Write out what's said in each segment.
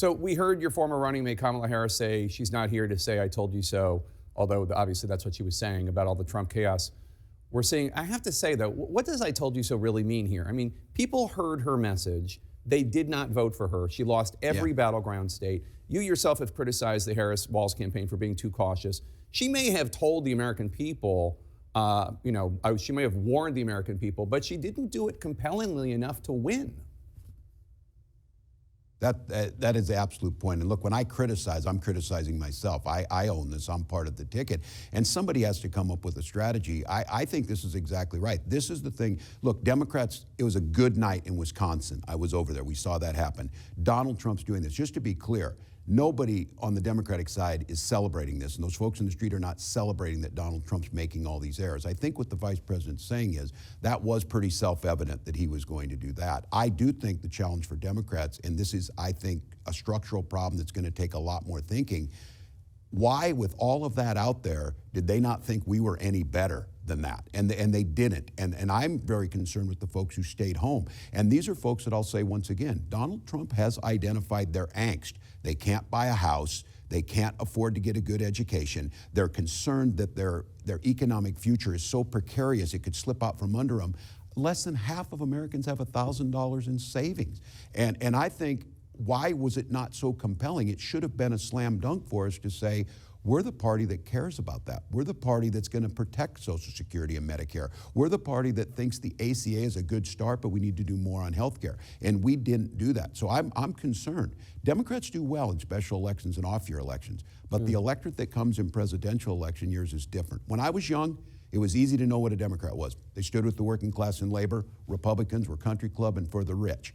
So we heard your former running mate Kamala Harris say she's not here to say I told you so, although obviously that's what she was saying about all the Trump chaos. We're saying, I have to say though, what does I told you so really mean here? I mean, people heard her message. They did not vote for her. She lost every battleground state. You yourself have criticized the Harris-Walz campaign for being too cautious. She may have told the American people, she may have warned the American people, but she didn't do it compellingly enough to win. That is the absolute point. And look, when I criticize, I'm criticizing myself. I own this. I'm part of the ticket. And somebody has to come up with a strategy. I think this is exactly right. This is the thing. Look, Democrats, it was a good night in Wisconsin. I was over there. We saw that happen. Donald Trump's doing this. Just to be clear, nobody on the Democratic side is celebrating this, and those folks in the street are not celebrating that Donald Trump's making all these errors. I think what the vice president's saying is that was pretty self-evident that he was going to do that. I do think the challenge for Democrats, and this is, I think, a structural problem that's going to take a lot more thinking, why, with all of that out there, did they not think we were any better than that? And they didn't. And I'm very concerned with the folks who stayed home. And these are folks that I'll say once again, Donald Trump has identified their angst. They can't buy a house. They can't afford to get a good education. They're concerned that their economic future is so precarious it could slip out from under them. Less than half of Americans have $1,000 in savings. And I think, why was it not so compelling? It should have been a slam dunk for us to say, we're the party that cares about that. We're the party that's going to protect Social Security and Medicare. We're the party that thinks the ACA is a good start, but we need to do more on health care. And we didn't do that. So I'm concerned. Democrats do well in special elections and off-year elections, but the electorate that comes in presidential election years is different. When I was young, it was easy to know what a Democrat was. They stood with the working class and labor. Republicans were country club and for the rich.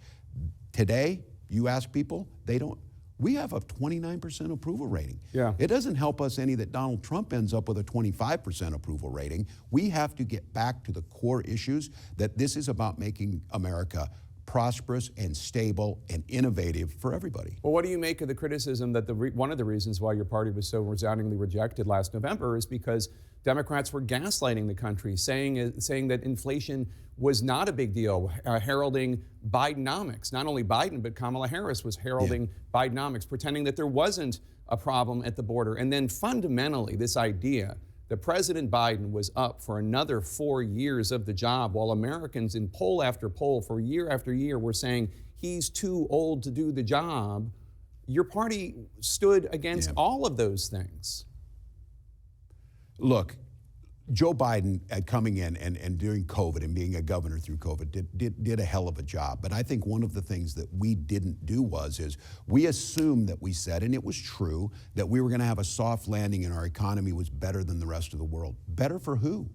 Today, you ask people, they don't. We have a 29% approval rating. Yeah. It doesn't help us any that Donald Trump ends up with a 25% approval rating. We have to get back to the core issues, that this is about making America prosperous and stable and innovative for everybody. Well, what do you make of the criticism that one of the reasons why your party was so resoundingly rejected last November is because Democrats were gaslighting the country, saying that inflation was not a big deal, heralding Bidenomics. Not only Biden, but Kamala Harris was heralding Bidenomics, pretending that there wasn't a problem at the border. And then fundamentally, this idea that President Biden was up for another 4 years of the job, while Americans in poll after poll for year after year were saying he's too old to do the job. Your party stood against all of those things. Look, Joe Biden coming in and during COVID and being a governor through COVID did a hell of a job. But I think one of the things that we didn't do is we assumed that we said, and it was true, that we were going to have a soft landing and our economy was better than the rest of the world. Better for who?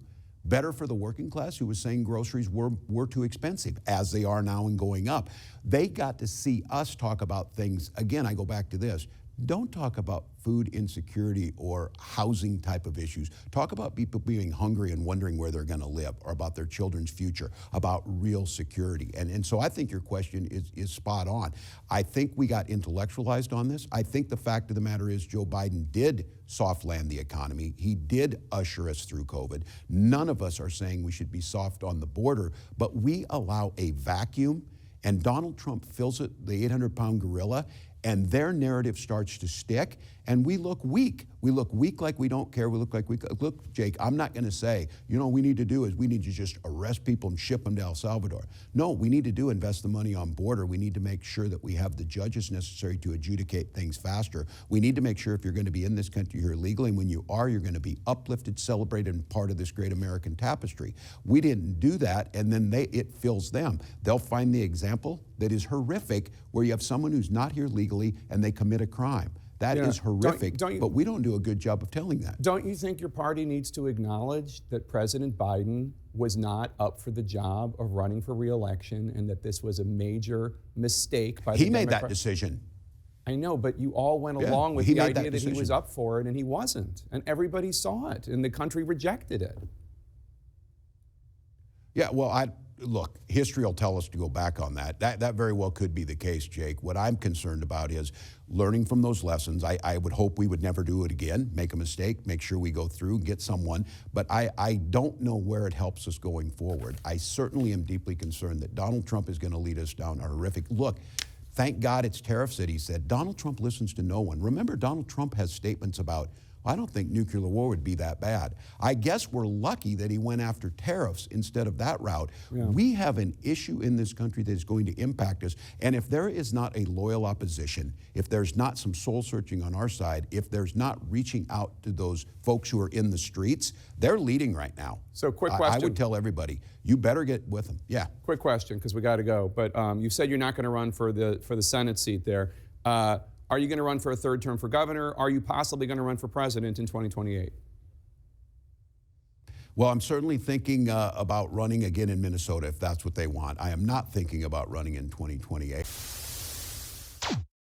Better for the working class who was saying groceries were too expensive, as they are now and going up. They got to see us talk about things. Again, I go back to this. Don't talk about food insecurity or housing type of issues. Talk about people being hungry and wondering where they're going to live, or about their children's future, about real security. And so I think your question is spot on. I think we got intellectualized on this. I think the fact of the matter is Joe Biden did soft land the economy. He did usher us through COVID. None of us are saying we should be soft on the border, but we allow a vacuum, and Donald Trump fills it, the 800-pound gorilla, and their narrative starts to stick, and we look weak. We look weak like we don't care. We look like look, Jake, I'm not going to say, what we need to do is we need to just arrest people and ship them to El Salvador. No, we need to invest the money on border. We need to make sure that we have the judges necessary to adjudicate things faster. We need to make sure if you're going to be in this country here legally, and when you are, you're going to be uplifted, celebrated, and part of this great American tapestry. We didn't do that, and then it fills them. They'll find the example that is horrific, where you have someone who's not here legally and they commit a crime. That is horrific, but we don't do a good job of telling that. Don't you think your party needs to acknowledge that President Biden was not up for the job of running for re-election, and that this was a major mistake by the He made that decision. I know, but you all went along with the idea that he was up for it, and he wasn't. And everybody saw it, and the country rejected it. Yeah, well, look, history will tell us to go back on that. That very well could be the case, Jake. What I'm concerned about is learning from those lessons. I would hope we would never do it again, make a mistake, make sure we go through, get someone. But I don't know where it helps us going forward. I certainly am deeply concerned that Donald Trump is going to lead us down a horrific. Look, Thank God it's tariffs that he said. Donald Trump listens to no one. Remember, Donald Trump has statements about, I don't think nuclear war would be that bad. I guess we're lucky that he went after tariffs instead of that route. Yeah. We have an issue in this country that is going to impact us. And if there is not a loyal opposition, if there's not some soul searching on our side, if there's not reaching out to those folks who are in the streets, they're leading right now. So quick question. I would tell everybody, you better get with them. Yeah. Quick question, because we got to go. But you said you're not going to run for the Senate seat there. Are you going to run for a third term for governor? Are you possibly going to run for president in 2028? Well, I'm certainly thinking about running again in Minnesota if that's what they want. I am not thinking about running in 2028.